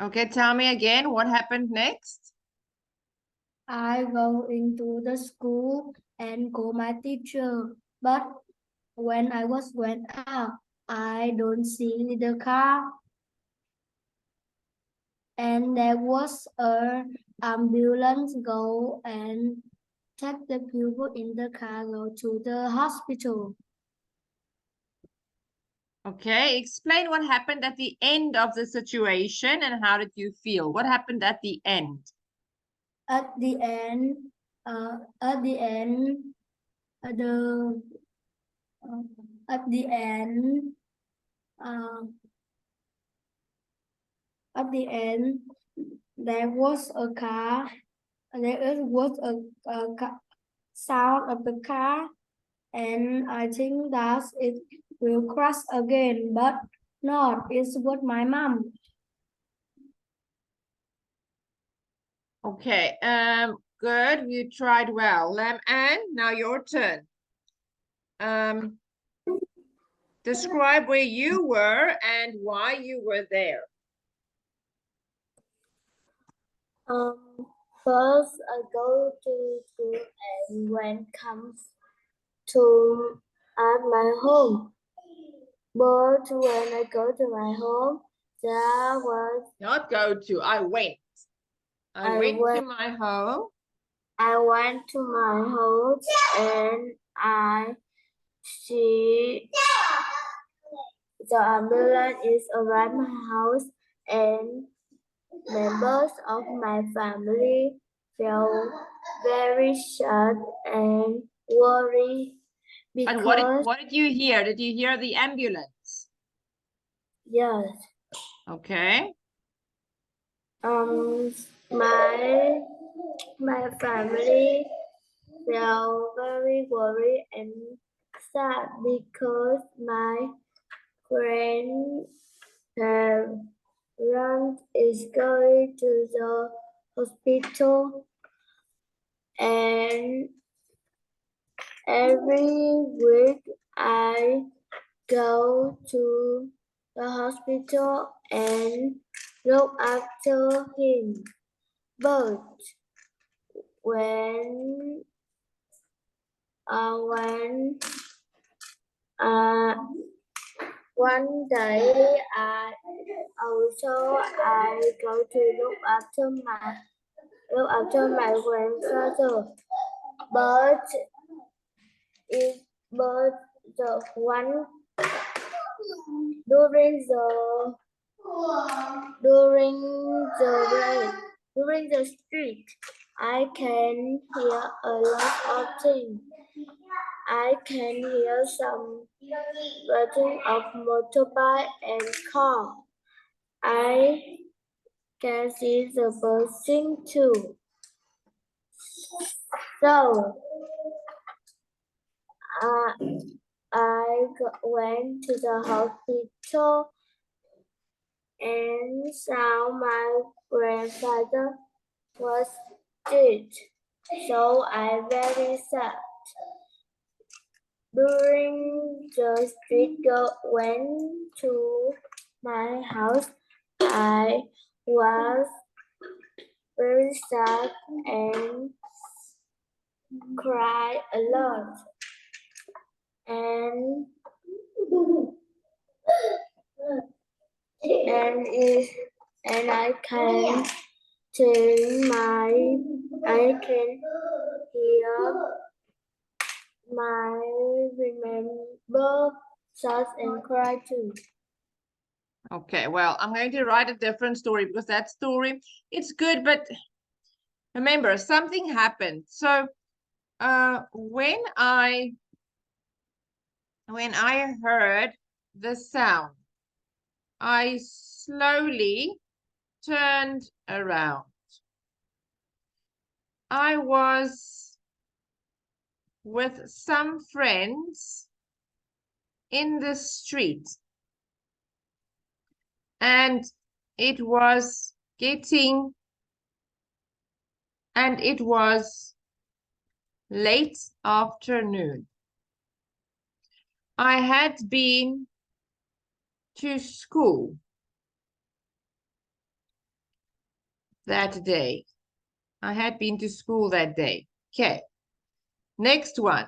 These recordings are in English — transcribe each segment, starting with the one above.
Okay, tell me again, what happened next? I go into the school and call my teacher, but when I went out, I don't see the car, and there was a ambulance go and take the people in the car go to the hospital. Okay, explain what happened at the end of the situation and how did you feel? What happened at the end? At the end, uh, at the end, the uh, at the end, uh, at the end, there was a car. Was a sound of the car, and I think that it will crash again, but not. It's what my mom. Okay, good. You tried well. Lam Anh, now your turn. Describe where you were and why you were there. Um, First I go to school and when comes to at my home. But when I go to my home, there was Not go to, I went. I went to my home. I went to my house and I see the ambulance is around my house and members of my family felt very sad and worried And because what did you hear? Did you hear the ambulance? yes, Okay. um my my family felt very worried and sad because my grandparents is going to the hospital and every week I go to the hospital and look after him. But when when uh, one day I go to look after my grandfather, but it but the one during the during the rain during the street I can hear a lot of things. I can hear some rattling of motorbike and car. I can see the birds sing too. So uh, went to the hospital and saw my grandfather was dead. So I very sad. During the street girl went to my house, I was very sad and cried a lot. And and it, and I can hear my remember sad and cry too. Okay, well, I'm going to write a different story because that story, it's good, but remember, something happened. So when I heard the sound, I slowly turned around. I was with some friends in the street, and it was late afternoon. I had been to school that day. I had been to school that day. Okay. Next one.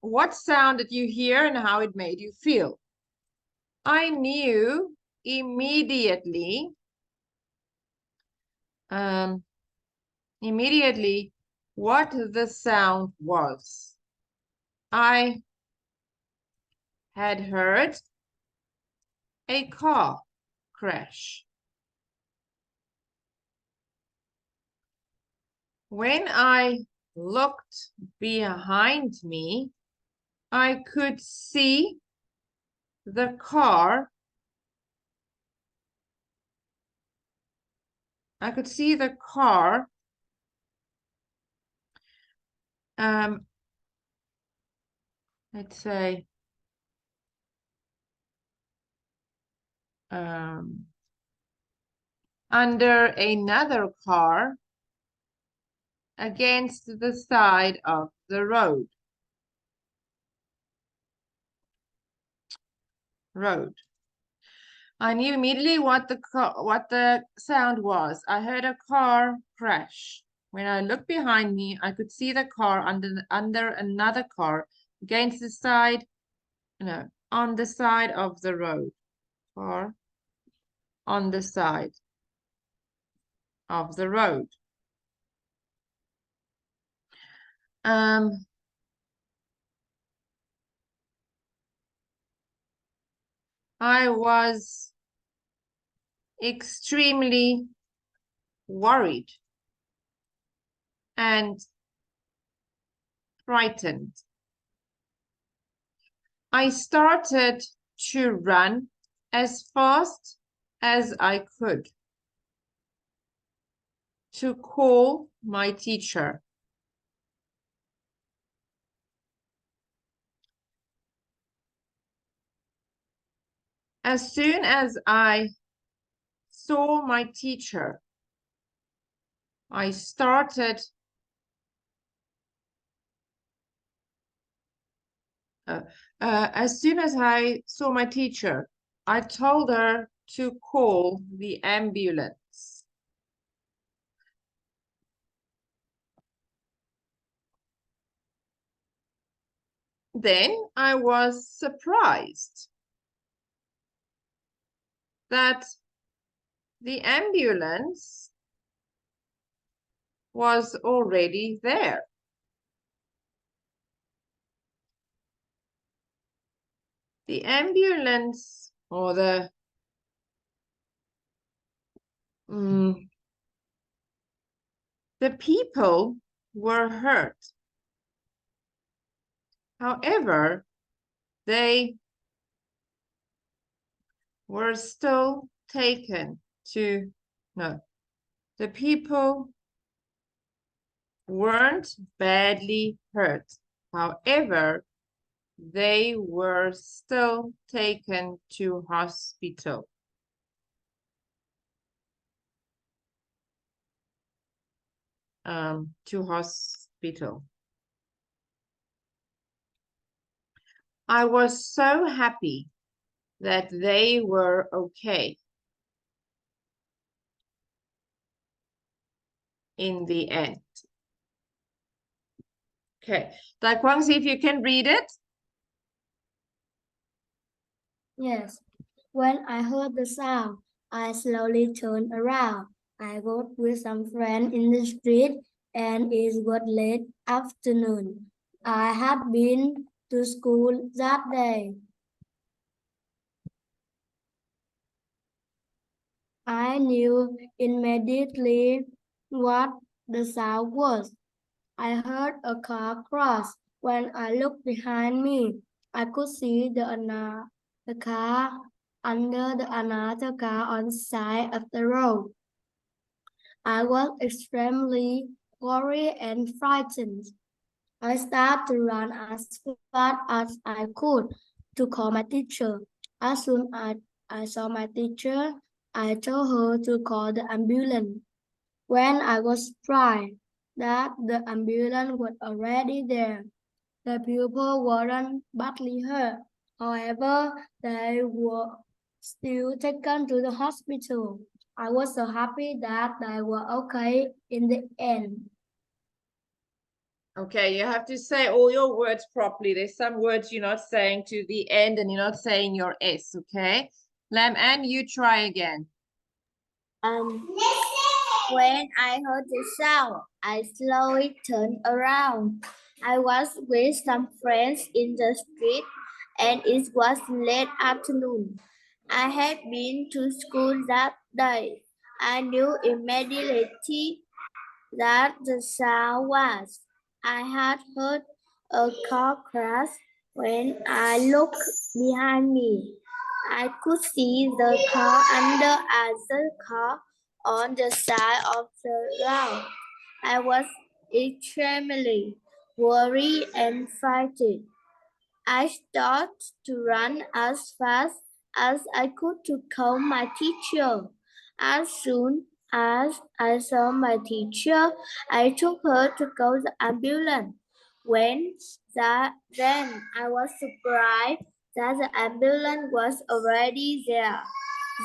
What sound did you hear and how it made you feel? I knew immediately, what the sound was. I had heard a car crash. When I looked behind me, I could see the car. I could see the car let's say under another car against the side of the road. I knew immediately what the sound was. I heard a car crash. When I looked behind me, I could see the car under another car against the side, no, on the side of the road. Car on the side of the road. I was extremely worried and frightened. I started to run as fast as I could to call my teacher. As soon as I saw my teacher, I started as soon as I saw my teacher, I told her to call the ambulance. Then I was surprised that the ambulance was already there. The ambulance or the people were hurt. However, they were still taken to, no, the people weren't badly hurt. However, they were still taken to hospital. I was so happy that they were okay in the end. Okay, Dai Quang, see if you can read it. Yes. When I heard the sound, I slowly turned around. I walked with some friends in the street, and it was late afternoon. I had been to school that day. I knew immediately what the sound was. I heard a car crash. When I looked behind me, I could see the car under another car on the side of the road. I was extremely worried and frightened. I started to run as fast as I could to call my teacher. As soon as I saw my teacher, I told her to call the ambulance. When I was surprised that the ambulance was already there, the people weren't badly hurt. However, they were still taken to the hospital. I was so happy that they were okay in the end. Okay, you have to say all your words properly. There's some words you're not saying to the end and you're not saying your S, okay? Lam Anh, you try again. When I heard the sound, I slowly turned around. I was with some friends in the street, and it was late afternoon. I had been to school that day. I knew immediately that the sound was. I had heard a car crash. When I looked behind me, I could see the car under other car on the side of the road. I was extremely worried and frightened. I started to run as fast as I could to call my teacher. As soon as I saw my teacher, I took her to call the ambulance. Then I was surprised that the ambulance was already there.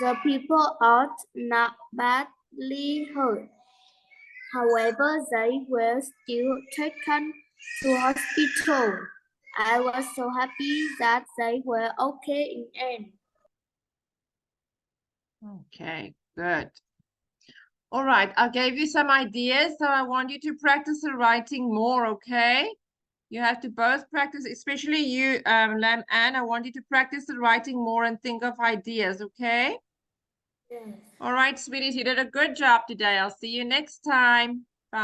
The people are not badly hurt. However, they were still taken to hospital. I was so happy that they were okay in the end. Okay, good. All right, I gave you some ideas, so I want you to practice the writing more, okay? You have to both practice, especially you, Lam Anh. I want you to practice the writing more and think of ideas, okay? Yes. All right, sweeties, you did a good job today. I'll see you next time.